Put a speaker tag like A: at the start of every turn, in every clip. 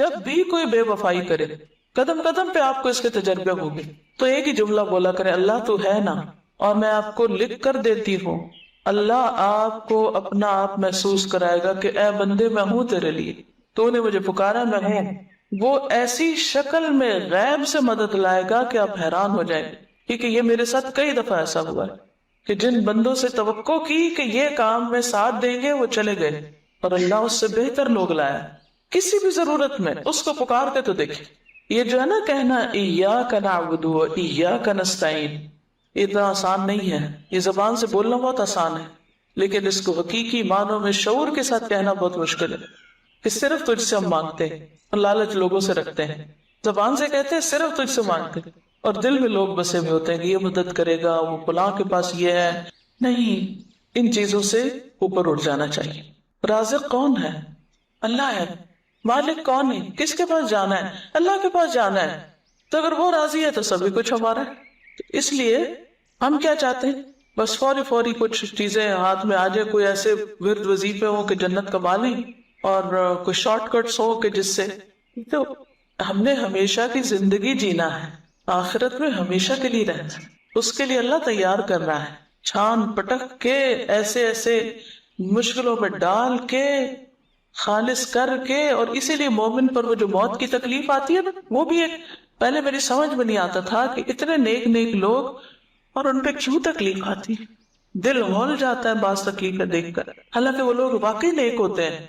A: جب بھی کوئی بے وفائی کرے قدم قدم پہ آپ کو اس کے تجربے ہوگی، تو ایک ہی جملہ بولا کرے، اللہ تو ہے نا، اور میں آپ کو لکھ کر دیتی ہوں۔ اللہ آپ کو اپنا آپ محسوس کرائے گا کہ اے بندے میں ہوں تیرے لیے، تو نے مجھے پکارا، میں ہوں۔ وہ ایسی شکل میں غیب سے مدد لائے گا کہ آپ حیران ہو جائیں گے، کیونکہ یہ میرے ساتھ کئی دفعہ ایسا ہوا ہے کہ جن بندوں سے توقع کی کہ یہ کام میں ساتھ دیں گے وہ چلے گئے، اور اللہ اس سے بہتر لوگ لایا۔ کسی بھی ضرورت میں اس کو پکار کے تو دیکھیں۔ یہ جو ہے نا کہنا ایاک نعبد و ایاک نستعین، اتنا آسان نہیں ہے، یہ زبان سے بولنا بہت آسان ہے، لیکن اس کو حقیقی معنوں میں شعور کے ساتھ کہنا بہت مشکل ہے کہ صرف تجھ سے ہم مانگتے ہیں، اور لالچ لوگوں سے رکھتے ہیں، زبان سے کہتے ہیں صرف تجھ سے مانگتے ہیں، اور دل میں لوگ بسے ہوئے ہوتے ہیں کہ یہ مدد کرے گا، وہ فلاں کے پاس یہ ہے۔ نہیں، ان چیزوں سے اوپر اٹھ جانا چاہیے۔ رازق کون ہے؟ اللہ ہے۔ مالک کون ہے؟ کس کے پاس جانا ہے؟ اللہ کے پاس جانا ہے۔ تو اگر وہ راضی ہے تو سبھی کچھ ہمارا ہے۔ تو اس لیے ہم کیا چاہتے ہیں؟ بس فوری فوری کچھ چیزیں ہاتھ میں آ جائے، کوئی ایسے ورد وظیفے ہوں کہ جنت کما لیں، اور کوئی شارٹ کٹس ہو کہ جس سے، تو ہم نے ہمیشہ کی زندگی جینا ہے، آخرت میں ہمیشہ کے لیے رہنا ہے، اس کے لیے اللہ تیار کر رہا ہے، چھان پٹک کے ایسے ایسے مشکلوں میں ڈال کے خالص کر کے۔ اور اسی لیے مومن پر وہ جو موت کی تکلیف آتی ہے نا، وہ بھی ایک پہلے میری سمجھ میں نہیں آتا تھا کہ اتنے نیک نیک لوگ اور ان پہ کیوں تکلیف آتی، دل ہول جاتا ہے بعض تکلیفیں دیکھ کر، حالانکہ وہ لوگ واقعی نیک ہوتے ہیں،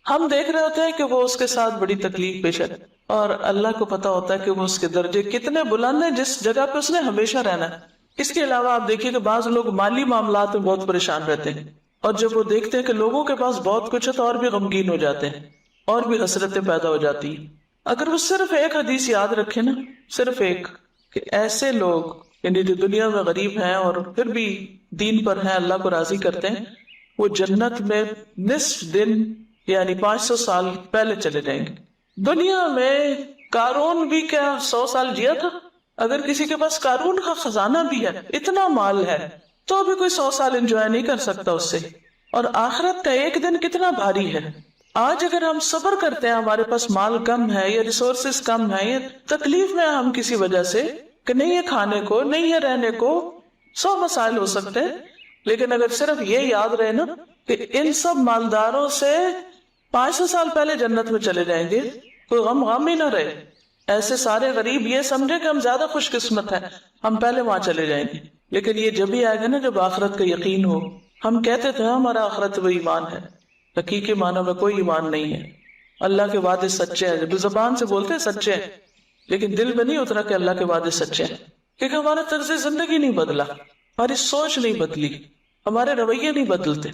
A: ہم دیکھ رہے ہوتے ہیں کہ وہ اس کے ساتھ بڑی تکلیف پیش ہے، اور اللہ کو پتا ہوتا ہے کہ وہ اس کے درجے کتنے بلند ہیں جس جگہ پہ اس نے ہمیشہ رہنا ہے۔ اس کے علاوہ آپ دیکھیے کہ بعض لوگ مالی معاملات میں بہت پریشان رہتے ہیں، اور جب وہ دیکھتے ہیں کہ لوگوں کے پاس بہت کچھ ہے تو اور بھی غمگین ہو جاتے ہیں، اور بھی حسرتیں پیدا ہو جاتی ہیں۔ اگر وہ صرف ایک حدیث یاد رکھے نا، صرف ایک، کہ ایسے لوگ یعنی جو دنیا میں غریب ہیں اور پھر بھی دین پر ہیں، اللہ کو راضی کرتے ہیں، وہ جنت میں نصف دن یعنی 500 سال پہلے چلے جائیں گے۔ دنیا میں قارون بھی کیا 100 سال جیا تھا؟ اگر کسی کے پاس قارون کا خزانہ بھی ہے، اتنا مال ہے، تو بھی کوئی 100 سال انجوائے نہیں کر سکتا اس سے۔ اور آخرت کا ایک دن کتنا بھاری ہے۔ آج اگر ہم صبر کرتے ہیں، ہمارے پاس مال کم ہے یا ریسورسز کم ہے یا تکلیف میں ہم کسی وجہ سے کہ نہیں ہے کھانے کو، نہیں ہے رہنے کو، 100 مسائل ہو سکتے ہیں، لیکن اگر صرف یہ یاد رہے نا کہ ان سب مالداروں سے 500 سال پہلے جنت میں چلے جائیں گے، کوئی غم ہی نہ رہے۔ ایسے سارے غریب یہ سمجھے کہ ہم زیادہ خوش قسمت ہیں، ہم پہلے وہاں چلے جائیں گے۔ لیکن یہ جب ہی آئے گا نا جب آخرت کا یقین ہو۔ ہم کہتے تھے ہمارا آخرت وہ ایمان ہے، حقیقی معنوں میں کوئی ایمان نہیں ہے۔ اللہ کے وعدے سچے ہیں، جب زبان سے بولتے ہیں سچے ہیں، لیکن دل میں نہیں اترا کہ اللہ کے وعدے سچے ہیں، کیونکہ ہمارا طرز زندگی نہیں بدلا، ہماری سوچ نہیں بدلی، ہمارے رویے نہیں بدلتے،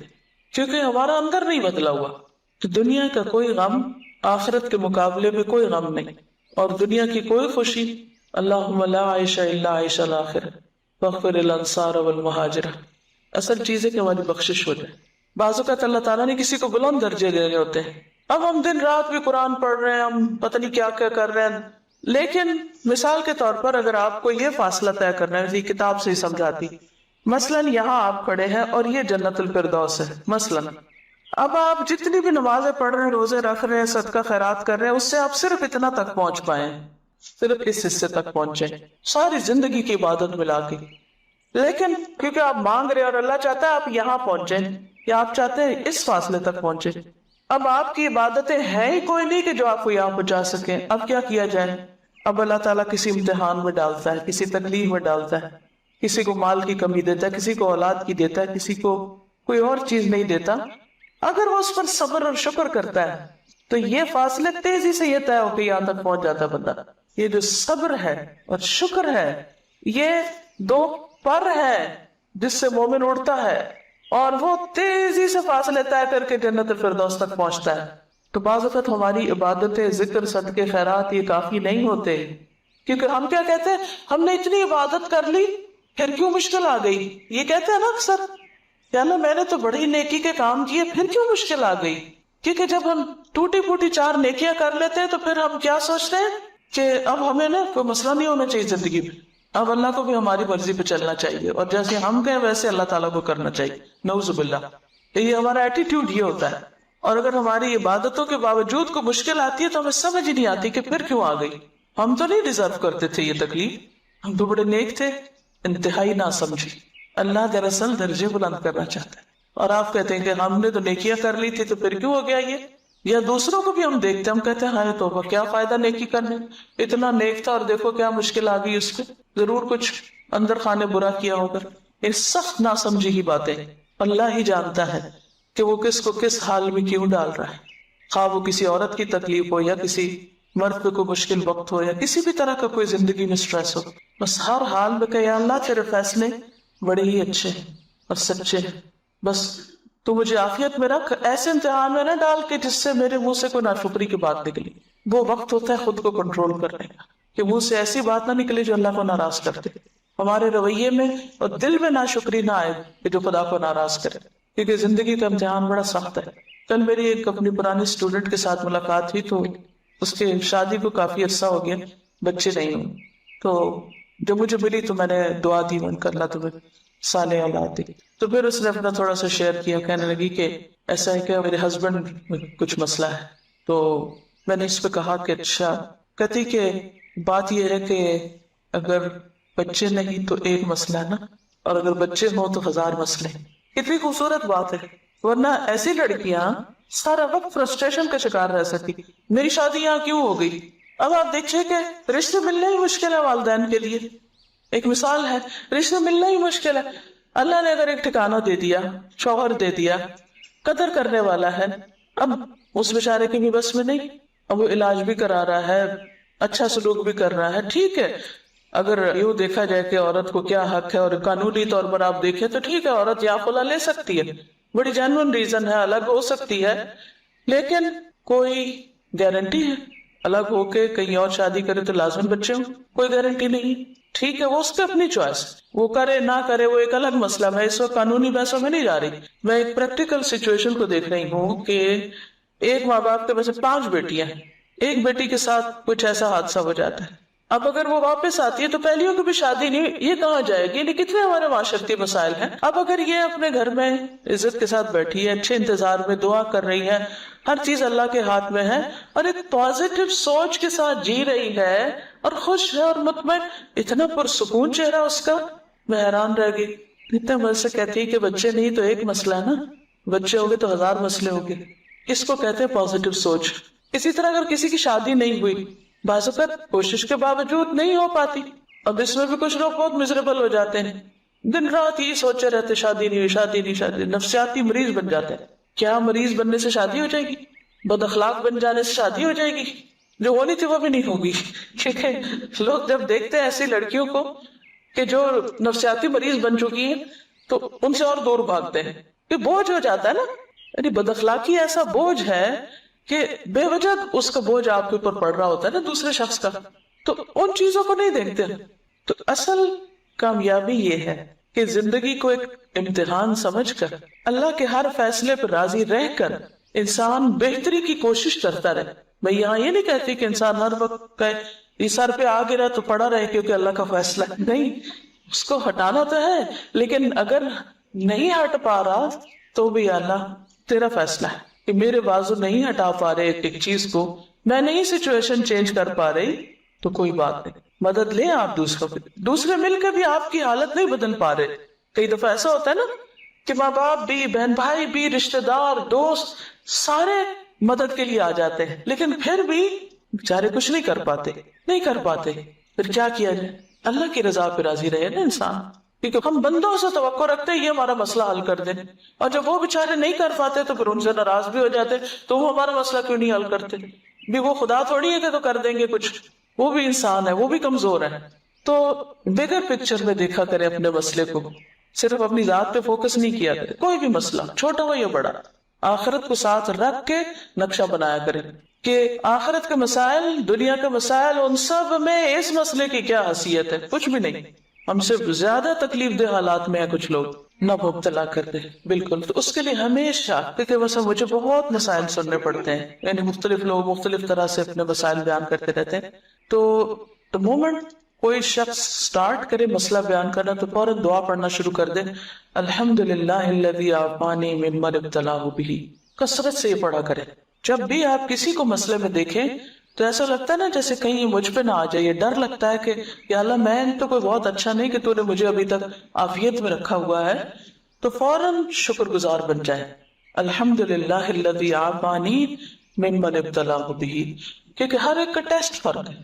A: کیونکہ ہمارا اندر نہیں بدلا ہوا۔ تو دنیا کا کوئی غم آخرت کے مقابلے میں کوئی غم نہیں، اور دنیا کی کوئی خوشی، اللہم لا عیش الا عیش الآخرہ واغفر الانصار والمہاجرہ، اصل چیز ہے کہ ہماری بخشش ہو جائے۔ بعض اوقات اللہ تعالیٰ نے کسی کو بلند درجے دے رہے ہوتے ہیں، اب ہم دن رات بھی قرآن پڑھ رہے ہیں، ہم پتہ نہیں کیا کیا کر رہے ہیں، لیکن مثال کے طور پر اگر آپ کو یہ فاصلہ طے کرنا ہے، یہ کتاب سے ہی سمجھاتی، مثلاً یہاں آپ کھڑے ہیں اور یہ جنت الفردوس ہے مثلاً، اب آپ جتنی بھی نمازیں پڑھ رہے ہیں، روزے رکھ رہے ہیں، صدقہ خیرات کر رہے ہیں، اس سے آپ صرف اتنا تک پہنچ پائیں، صرف اس حصے تک پہنچے ساری زندگی کی عبادت ملا کے۔ لیکن کیونکہ آپ مانگ رہے ہیں اور اللہ چاہتا ہے آپ یہاں پہنچے، یا آپ چاہتے ہیں اس فاصلے تک پہنچے، اب آپ کی عبادتیں ہیں ہی کوئی نہیں کہ جو آپ کو یہاں پہنچا سکیں، اب کیا کیا جائے؟ اب اللہ تعالیٰ کسی امتحان میں ڈالتا ہے، کسی تکلیف میں ڈالتا ہے، کسی کو مال کی کمی دیتا ہے، کسی کو اولاد کی دیتا ہے، کسی کو کوئی اور چیز نہیں دیتا۔ اگر وہ اس پر صبر اور شکر کرتا ہے تو یہ فاصلے تیزی سے یہ طے ہو کے یہاں تک پہنچ جاتا ہے بندہ۔ یہ جو صبر ہے اور شکر ہے، یہ دو پر ہے جس سے مومن اڑتا ہے، اور وہ تیزی سے فاصلے طے کر کے جنت الفردوس تک پہنچتا ہے۔ تو بعض وقت ہماری عبادتیں، ذکر، صدقے، خیرات یہ کافی نہیں ہوتے، کیونکہ ہم کیا کہتے ہیں، ہم نے اتنی عبادت کر لی پھر کیوں مشکل آ گئی، یہ کہتے ہیں نا اکثر، یا اللہ میں نے تو بڑی نیکی کے کام کیے پھر کیوں مشکل آ گئی۔ کیونکہ جب ہم ٹوٹی پھوٹی 4 نیکیاں کر لیتے ہیں تو پھر ہم کیا سوچتے ہیں کہ اب ہمیں نا کوئی مسئلہ نہیں ہونا چاہیے زندگی میں، اب اللہ کو بھی ہماری مرضی پہ چلنا چاہیے، اور جیسے ہم کہیں ویسے اللہ تعالیٰ کو کرنا چاہیے۔ نعوذ باللہ، یہ ہمارا ایٹیٹیوڈ یہ ہوتا ہے۔ اور اگر ہماری عبادتوں کے باوجود کوئی مشکل آتی ہے تو ہمیں سمجھ ہی نہیں آتی کہ پھر کیوں آ گئی. ہم تو نہیں ڈیزرو کرتے تھے یہ تکلیف, ہم تو بڑے نیک تھے, انتہائی نہ سمجھی. اللہ دراصل درجے بلند کرنا چاہتا ہے. اور آپ کہتے ہیں کہ ہم نے تو نیکیاں کر لی تھی تو پھر کیوں ہو گیا یہ. یا دوسروں کو بھی ہم دیکھتے ہیں, ہم کہتے ہیں ہائے توبہ, کیا فائدہ نیکی کرنے, اتنا نیک تھا اور دیکھو کیا مشکل آ گئی اس پہ, ضرور کچھ اندر خانے برا کیا ہوگا. یہ سخت ناسمجھی ہی باتیں. اللہ ہی جانتا ہے کہ وہ کس کو کس حال میں کیوں ڈال رہا ہے, خواہ وہ کسی عورت کی تکلیف ہو یا کسی مرد پہ کوئی مشکل وقت ہو یا کسی بھی طرح کا کوئی زندگی میں سٹریس ہو. بس ہر حال میں کہ یا اللہ تیرے فیصلے بڑے ہی اچھے ہیں اور سچے ہیں, بس تو مجھے عافیت میں رکھ, ایسے امتحان میں نہ ڈال کہ جس سے میرے منہ سے کوئی ناشکری کی بات نکلی. وہ وقت ہوتا ہے خود کو کنٹرول کرنے کا کہ منہ سے ایسی بات نہ نکلے جو اللہ کو ناراض کر دے, ہمارے رویے میں اور دل میں ناشکری نہ آئے کہ جو خدا کو ناراض کرے, کیونکہ زندگی کا امتحان بڑا سخت ہے. کل میری ایک اپنی پرانی اسٹوڈنٹ کے ساتھ ملاقات ہوئی تو اس کے شادی کو کافی عرصہ ہو گیا, بچے نہیں ہوئے. تو جب مجھے ملی تو میں نے دعا دی, من کر اللہ تمہیں صالح اولاد دی. تو پھر اس نے اپنا تھوڑا سا شیئر کیا, کہنے لگی کہ ایسا ہے کہ میرے ہسبینڈ میں کچھ مسئلہ ہے. تو میں نے اس پہ کہا کہ اچھا, کہتی کہ بات یہ ہے کہ اگر بچے نہیں تو ایک مسئلہ ہے نا, اور اگر بچے ہوں تو 1000 مسئلے. کتنی خوبصورت بات ہے, ورنہ ایسی لڑکیاں سارا وقت فرسٹریشن کا شکار رہ سکتی. میری شادی یہاں کیوں ہو گئی, اب آپ دیکھیے کہ رشتے ملنا ہی مشکل ہے والدین کے لیے. ایک مثال ہے, رشتے ملنا ہی مشکل ہے. اللہ نے اگر ایک ٹھکانہ دے دیا, شوہر دے دیا, قدر کرنے والا ہے, اب اس بیچارے کی بھی بس میں نہیں, اب وہ علاج بھی کرا رہا ہے, اچھا سلوک بھی کر رہا ہے, ٹھیک ہے. اگر یوں دیکھا جائے کہ عورت کو کیا حق ہے اور قانونی طور پر آپ دیکھیں تو ٹھیک ہے, عورت یا خلا لے سکتی ہے, بڑی جینوئن ریزن ہے, الگ ہو سکتی ہے, لیکن کوئی گارنٹی ہے الگ ہو کے کہیں اور شادی کرے تو لازم بچے ہوں؟ کوئی گارنٹی نہیں. ٹھیک ہے, وہ اس کی اپنی چوائس, وہ کرے نہ کرے وہ ایک الگ مسئلہ. میں اس وقت قانونی بحثوں میں نہیں جا رہی, میں ایک پریکٹیکل سچویشن کو دیکھ رہی ہوں کہ ایک ماں باپ کے ویسے 5 بیٹیاں ہیں, ایک بیٹی کے ساتھ کچھ ایسا حادثہ ہو جاتا ہے. اب اگر وہ واپس آتی ہے تو پہلیوں کی بھی شادی نہیں, یہ کہاں جائے گی, نہیں کتنے ہمارے معاشرتی مسائل ہیں. اب اگر یہ اپنے گھر میں عزت کے ساتھ بیٹھی ہے, اچھے انتظار میں دعا کر رہی ہے, ہر چیز اللہ کے ہاتھ میں ہے, اور ایک پازیٹیو سوچ کے ساتھ جی رہی ہے اور خوش ہے اور مطمئن, اتنا پرسکون چہرہ اس کا, میں حیران رہ گئی. اتنے مجھ سے کہتی ہے کہ بچے نہیں تو ایک مسئلہ ہے نا, بچے ہو گئے تو 1000 مسئلے ہو گئے. اس کو کہتے ہیں پازیٹیو سوچ. اسی طرح اگر کسی کی شادی نہیں ہوئی, بعض اوقات کوشش کے باوجود نہیں ہو پاتی, اب اس میں بھی کچھ لوگ بہت مزریبل ہو جاتے ہیں, دن رات یہ سوچے رہتے شادی نہیں ہوئی, شادی نہیں, شادی, نفسیاتی مریض بن جاتے ہیں. کیا مریض بننے سے شادی ہو جائے گی؟ بد اخلاق بن جانے سے شادی ہو جائے گی؟ جو ہونی تھی وہ بھی نہیں ہوگی. کیونکہ لوگ جب دیکھتے ہیں ایسی لڑکیوں کو کہ جو نفسیاتی مریض بن چکی ہیں تو ان سے اور دور بھاگتے ہیں, کہ بوجھ ہو جاتا ہے نا. یعنی بد اخلاقی ایسا بوجھ ہے کہ بے وجہ اس کا بوجھ آپ کے اوپر پڑ رہا ہوتا ہے نا دوسرے شخص کا, تو ان چیزوں کو نہیں دیکھتے. تو اصل کامیابی یہ ہے کہ زندگی کو ایک امتحان سمجھ کر اللہ کے ہر فیصلے پر راضی رہ کر انسان بہتری کی کوشش کرتا رہے. میں یہاں یہ نہیں کہتی کہ انسان ہر وقت کہے یہ سر پہ آ گرا تو پڑا رہے کیونکہ اللہ کا فیصلہ ہے, نہیں, اس کو ہٹانا تو ہے, لیکن اگر نہیں ہٹ پا رہا تو بھی اللہ تیرا فیصلہ ہے کہ میرے بازو نہیں ہٹا پا رہے ایک چیز کو, میں نہیں سچویشن چینج کر پا رہی, تو کوئی بات نہیں, مدد لیں آپ دوسروں کی. دوسرے مل کے بھی آپ کی حالت نہیں بدل پا رہے. کئی دفعہ ایسا ہوتا ہے نا کہ ماں باپ بھی, بہن بھائی بھی, رشتہ دار, دوست سارے مدد کے لیے آ جاتے ہیں, لیکن پھر بھی بیچارے کچھ نہیں کر پاتے. پھر کیا کیا جائے؟ اللہ کی رضا پہ راضی رہے نا انسان, کیونکہ ہم بندوں سے توقع رکھتے ہیں یہ ہمارا مسئلہ حل کر دیں, اور جب وہ بیچارے نہیں کر پاتے تو پھر ان سے ناراض بھی ہو جاتے, تو وہ ہمارا مسئلہ کیوں نہیں حل کرتے؟ بھی وہ خدا تھوڑی ہے کہ تو کر دیں گے کچھ, وہ بھی انسان ہے, وہ بھی کمزور ہے. تو بگر پکچر میں دیکھا کرے اپنے مسئلے کو, صرف اپنی ذات پہ فوکس نہیں کیا کرے. کوئی بھی مسئلہ چھوٹا ہو یا بڑا, آخرت کو ساتھ رکھ کے نقشہ بنایا کرے کہ آخرت کے مسائل, دنیا کے مسائل, ان سب میں اس مسئلے کی کیا حیثیت ہے. کچھ بھی نہیں, ہم سے زیادہ تکلیف دہ حالات میں ہیں کچھ لوگ, نہ مبتلا کر دے. بالکل, تو اس کے لیے ہمیشہ, کیونکہ ویسے مجھے بہت مسائل سننے پڑتے ہیں, یعنی مختلف لوگ مختلف طرح سے اپنے مسائل بیان کرتے رہتے ہیں. تو مومنٹ کوئی شخص سٹارٹ کرے مسئلہ بیان کرنا تو فوراً دعا پڑھنا شروع کر دے, الحمدللہ الذی عافانی مما ابتلاہ بہ, کثرت سے یہ پڑھا کریں. جب بھی آپ کسی کو مسئلے میں دیکھیں تو ایسا لگتا ہے نا جیسے کہیں یہ مجھ پہ نہ آ جائے، ڈر لگتا ہے کہ یا اللہ میں تو کوئی بہت اچھا نہیں کہ تو نے مجھے ابھی تک عافیت میں رکھا ہوا ہے، تو فوراً شکر گزار بن جائے. الحمدللہ الذی عافانی ممن ابتلاہ بہ، کیونکہ ہر ایک کا ٹیسٹ فرق ہے.